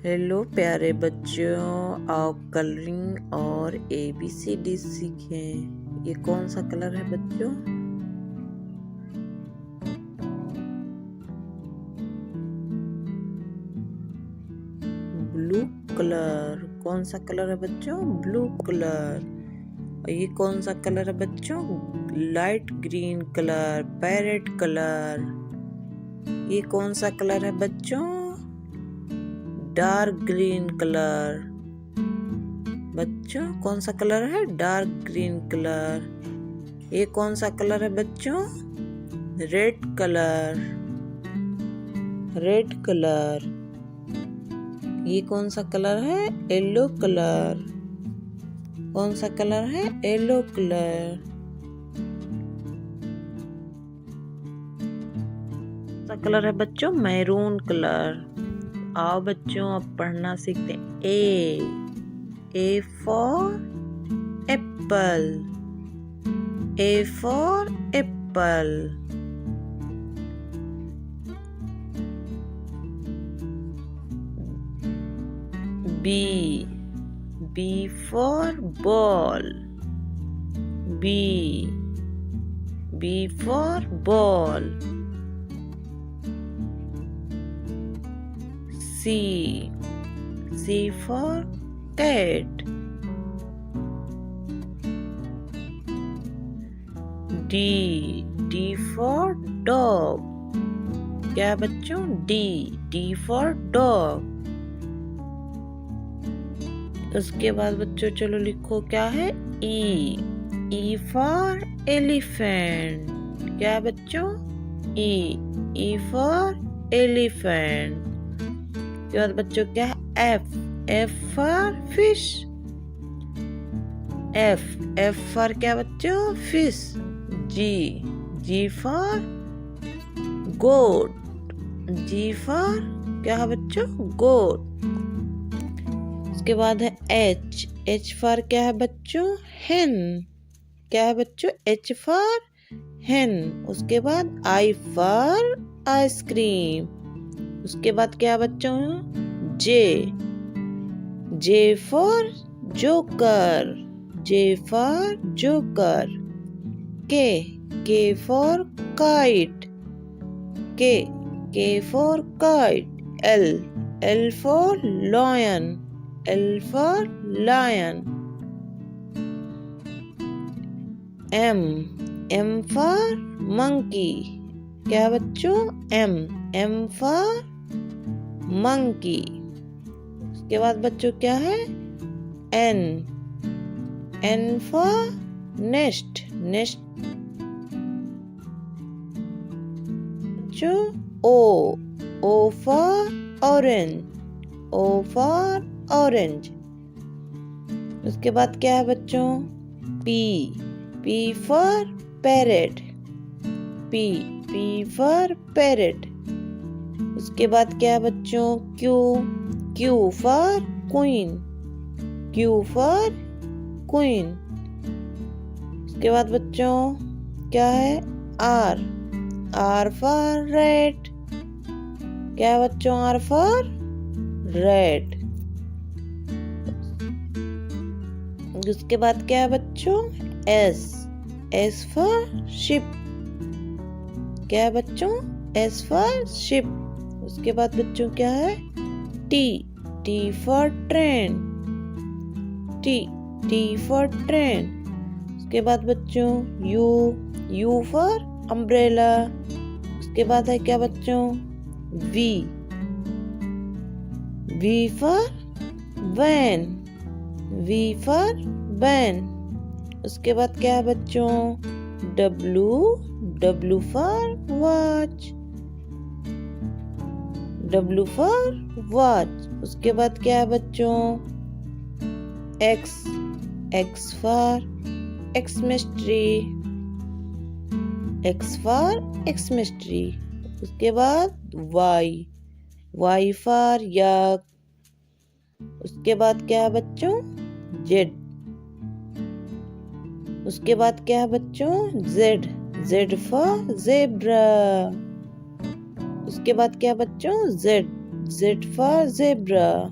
Hello प्यारे बच्चों, आओ कलरिंग और ABCD सीखें। ये कौन सा कलर है बच्चों? Blue colour. कौन सा कलर है बच्चों? Blue colour. और ये कौन सा कलर है बच्चों? Light green colour, parrot colour. ये कौन सा कलर है बच्चों? Dark green colour. बच्चों कौन सा कलर है? Dark green colour. ये कौन सा कलर है बच्चों? Red colour, red colour. ये कौन सा कलर है? Yellow colour. कौन सा कलर है? Yellow colour. कौन सा कलर है बच्चों? Maroon colour. आओ बच्चों अब पढ़ना सीखते हैं। A for apple, A for apple. B for ball, B for ball. C for cat. D for dog. क्या है बच्चों? D for dog। उसके बाद बच्चों चलो लिखो क्या है? E for elephant। क्या है बच्चों? E for elephant। उसके बाद बच्चों क्या है? F for fish। F for क्या बच्चों? Fish. G for goat। G for क्या है बच्चों? goat। उसके बाद है H for क्या है बच्चों? hen। क्या है बच्चों? H for hen। उसके बाद I for आइसक्रीम। उसके बाद क्या बच्चों? J for joker, J for joker. K for kite, K for kite। L for lion, L for lion। M for monkey। क्या बच्चों? M for monkey। उसके बाद बच्चों क्या है? N for nest, nest। बच्चों O for orange, O for orange। उसके बाद क्या है बच्चों? P for parrot, P for parrot। उसके बाद क्या है बच्चों? Q for queen, Q for queen। उसके बाद बच्चों क्या है? R for rat। क्या है बच्चों? R for rat। उसके बाद क्या है बच्चों? S for ship। क्या है बच्चों? S for ship। उसके बाद बच्चों क्या है? T for train, T for train। उसके बाद बच्चों U for umbrella। उसके बाद है क्या बच्चों? V for van, V for van। उसके बाद क्या है बच्चों? W for watch, W for watch। उसके बाद क्या है बच्चों? X for Xmas tree, X for Xmas tree। उसके बाद Y for yak। उसके बाद क्या है बच्चों? Z। उसके बाद क्या है बच्चों? Z for zebra। उसके बाद क्या बच्चों? Z for zebra.